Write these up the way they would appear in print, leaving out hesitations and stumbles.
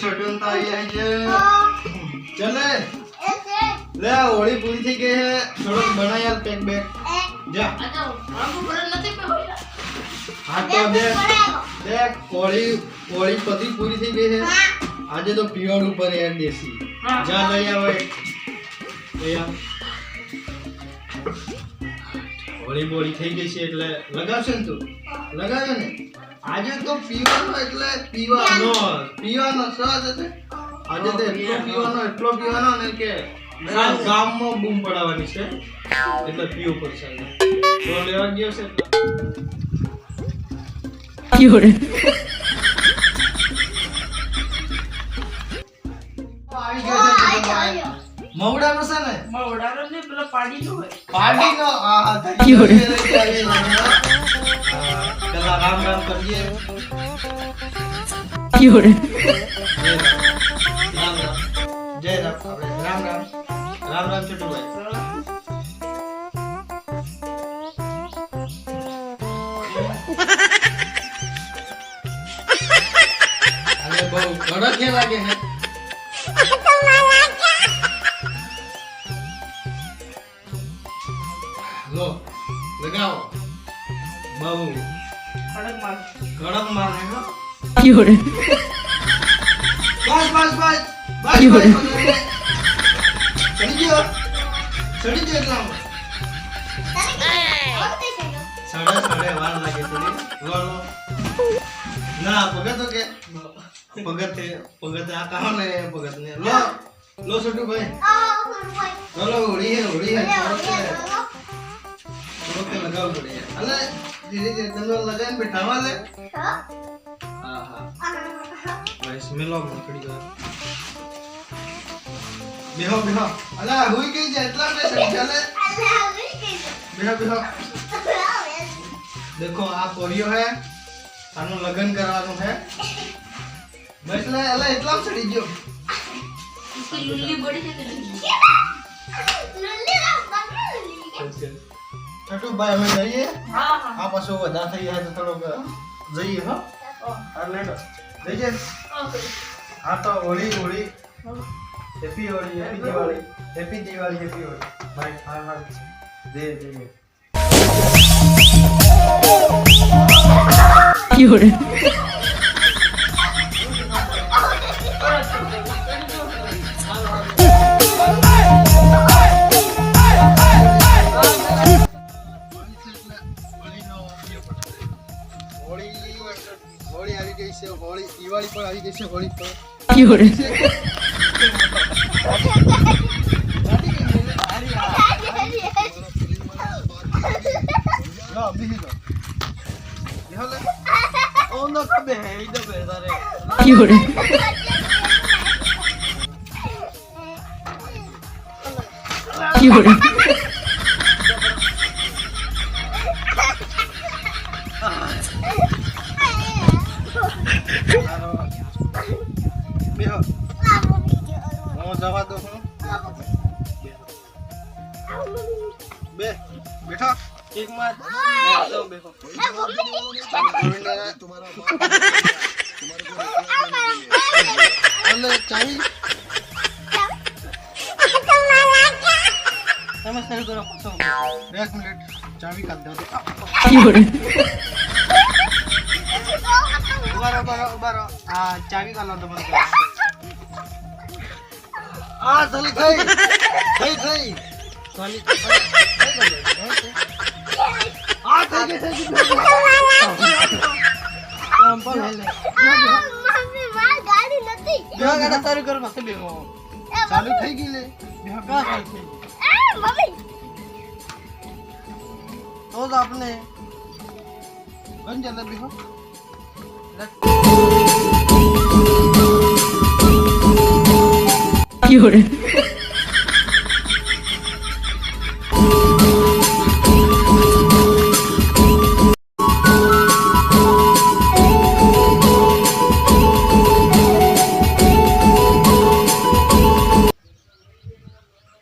छोटू तो आई है चले ले होली पूरी थी गई है थोड़ा बना यार पैक बैग जा हमको बड़ा નથી पे होया हां तो देख होली पति पूरी थी गई है आज तो प्योर ऊपर यार देसी जा ले आवे ले आ હોળી બોળી થઈ ગઈ છે એટલે લગાવશે ને તું લગાવે ને આજે તો પીવાનો એટલે પીવાનો સ્વાદ છે આજે તો એટલો પીવાનો ને કે ગામમાં બૂમ પડાવવાની છે એટલે પીવું પડશે તો લેવા ગયો છે ક્યોરે આવી ગયો છે મવડાનો છે ને મવડાનો ને પેલો પાડીનો હોય પાડીનો આ ક્યોરે પેલા રામ રામ કરીએ ક્યોરે રામ રામ જય રામ આપણે રામ રામ રામ રામ છોટુભાઈ અરે બહુ કડક કે લાગે છે લો લગાવો બહુ કડક માર હે નો ક્યોરે બસ ક્યોરે ચડી ગયો એટલા સાડા વાર લાગે થોડી લો ના પગત આ કહો ને પગત ને લો છોટુ ભાઈ લો હોળી હે થોડોક લગાવ પડે અલે ધીરે ધીરે તમે લગાવીને બેઠાવા લે હા ભાઈ સ્મેલ ઓફ નીકળી ગયો બેહો અલા હોઈ ગઈ છે એટલા મે સડી ચાલે બેહો देखो आप पोरियो है आनो लगन करवानो है बस ले अला इतला चढ़ी गयो इसकी लुल्ली बड़ी है लुल्ली छोटू भाई हमें जाइए हां हां आप असो वदा થઈ है तो थोड़ो जाइए हो और ले लो जाइए ओके हां तो होली हैप्पी होली हैप्पी दिवाली भाई हां दे क्योरे होली આવી ગઈ છે હોળી દિવાળી પર આવી ગઈ છે હોળી પર क्योरे क्योरे क्योरे બેહો હું જવા દો હું બેઠો એક માર બેહો અલે ચાવી તમે સર કરો પાછો 1 મિનિટ ચાવી કાઢ દો क्योरे ઉબારો આ ચાવી કાઢો તમારે આ ચાલી થઈ ચાલી આ થઈ ગઈ આમ પણ હેલે મમ્મી માર ગાડી નથી બેહો ગાડા તારું ઘર માં બેહો ચાલુ થઈ ગઈ લે બેહો કા ચાલુ થઈ મમ્મી તો જ આપણે બંધ ચાલે બેહો क्योरे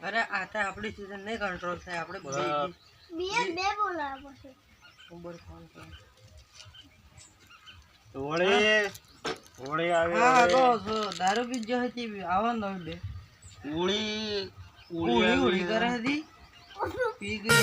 અરે આતા આપણી સીઝન નહીં કંટ્રોલ થાય આપણે બે બોલાવો છે ઉપર ફોન કર હોળી હોળી આવે હા હવે. તો દારૂ પી જો હતી આવવાનો બે હોળી હોળી હોળી કરે હતી પી ગઈ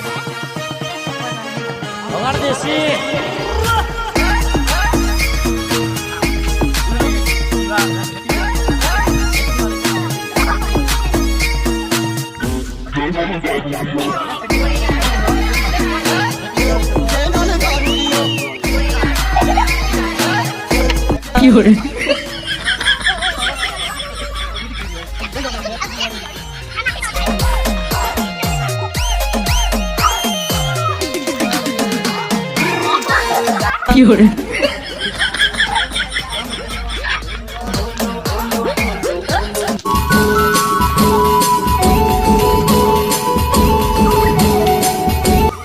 Fiore. Fiore.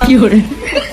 Fiore.